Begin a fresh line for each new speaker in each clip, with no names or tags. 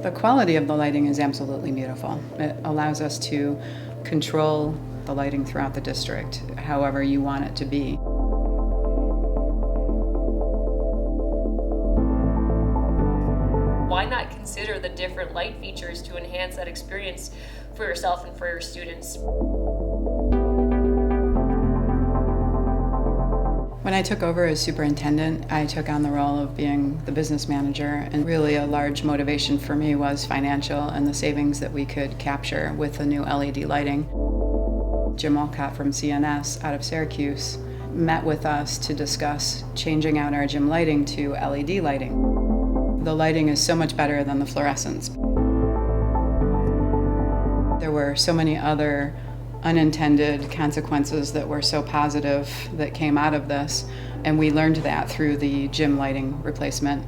The quality of the lighting is absolutely beautiful. It allows us to control the lighting throughout the district however you want it to be.
Why not consider the different light features to enhance that experience for yourself and for your students?
When I took over as superintendent, I took on the role of being the business manager, and really a large motivation for me was financial and the savings that we could capture with the new LED lighting. Jim Olcott from CNS out of Syracuse met with us to discuss changing out our gym lighting to LED lighting. The lighting is so much better than the fluorescents. There were so many other unintended consequences that were so positive that came out of this, and we learned that through the gym lighting replacement.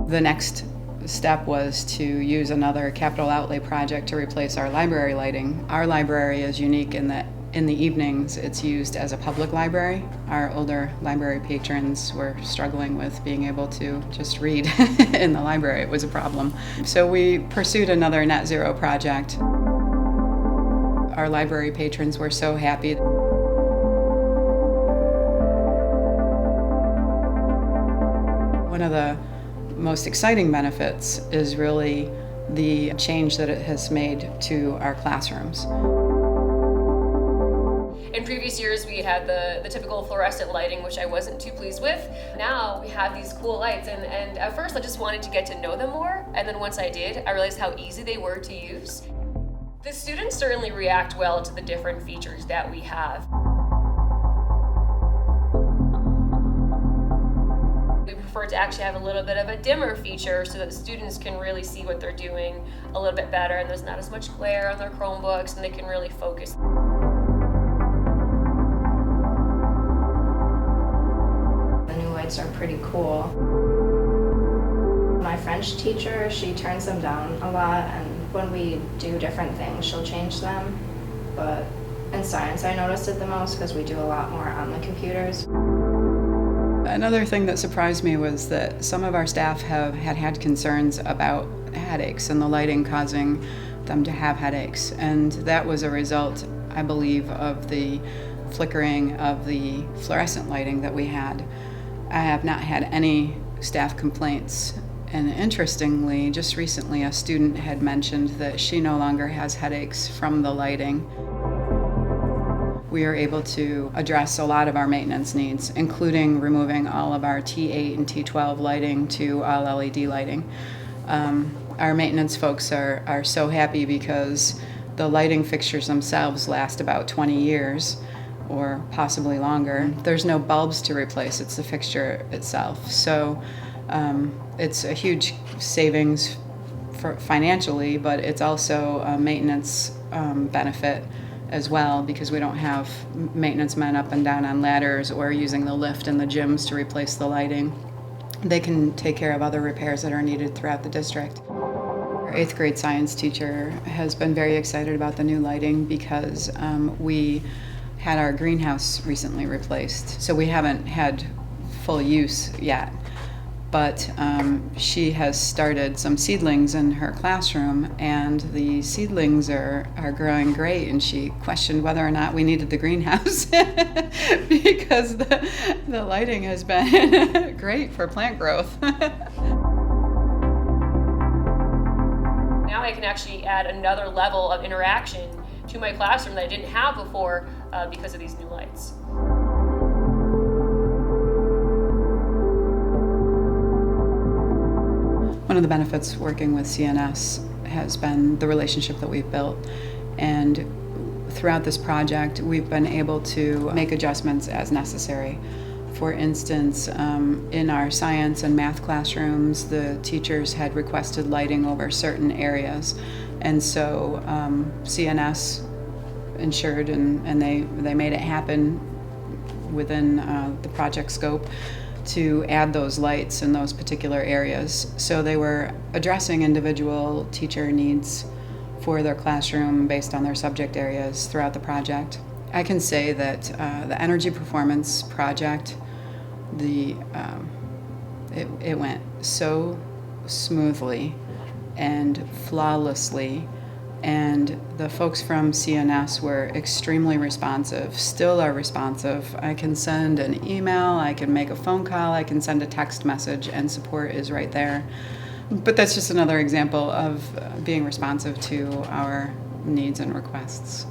The next step was to use another capital outlay project to replace our library lighting. Our library is unique in that in the evenings it's used as a public library. Our older library patrons were struggling with being able to just read in the library. It was a problem. So we pursued another net zero project. Our library patrons were so happy. One of the most exciting benefits is really the change that it has made to our classrooms.
In previous years, we had the typical fluorescent lighting, which I wasn't too pleased with. Now we have these cool lights, and at first I just wanted to get to know them more, and then once I did, I realized how easy they were to use. The students certainly react well to the different features that we have. We prefer to actually have a little bit of a dimmer feature so that the students can really see what they're doing a little bit better, and there's not as much glare on their Chromebooks, and they can really focus.
The new lights are pretty cool. My French teacher, she turns them down a lot, and when we do different things, she'll change them. But in science, I noticed it the most because we do a lot more on the computers.
Another thing that surprised me was that some of our staff had concerns about headaches and the lighting causing them to have headaches. And that was a result, I believe, of the flickering of the fluorescent lighting that we had. I have not had any staff complaints. And interestingly, just recently a student had mentioned that she no longer has headaches from the lighting. We are able to address a lot of our maintenance needs, including removing all of our T8 and T12 lighting to all LED lighting. Our maintenance folks are so happy because the lighting fixtures themselves last about 20 years or possibly longer. There's no bulbs to replace, it's the fixture itself. So it's a huge savings financially, but it's also a maintenance benefit as well, because we don't have maintenance men up and down on ladders or using the lift in the gyms to replace the lighting. They can take care of other repairs that are needed throughout the district. Our 8th grade science teacher has been very excited about the new lighting because we had our greenhouse recently replaced. So we haven't had full use yet. But she has started some seedlings in her classroom, and the seedlings are growing great, and she questioned whether or not we needed the greenhouse because the lighting has been great for plant growth.
Now I can actually add another level of interaction to my classroom that I didn't have before because of these new lights.
One of the benefits working with CNS has been the relationship that we've built, and throughout this project we've been able to make adjustments as necessary. For instance, in our science and math classrooms, the teachers had requested lighting over certain areas, and so CNS ensured and they made it happen within the project scope to add those lights in those particular areas. So they were addressing individual teacher needs for their classroom based on their subject areas throughout the project. I can say that the energy performance project, it went so smoothly. and flawlessly. And the folks from CNS were extremely responsive, still are responsive. I can send an email, I can make a phone call, I can send a text message, and support is right there. But that's just another example of being responsive to our needs and requests.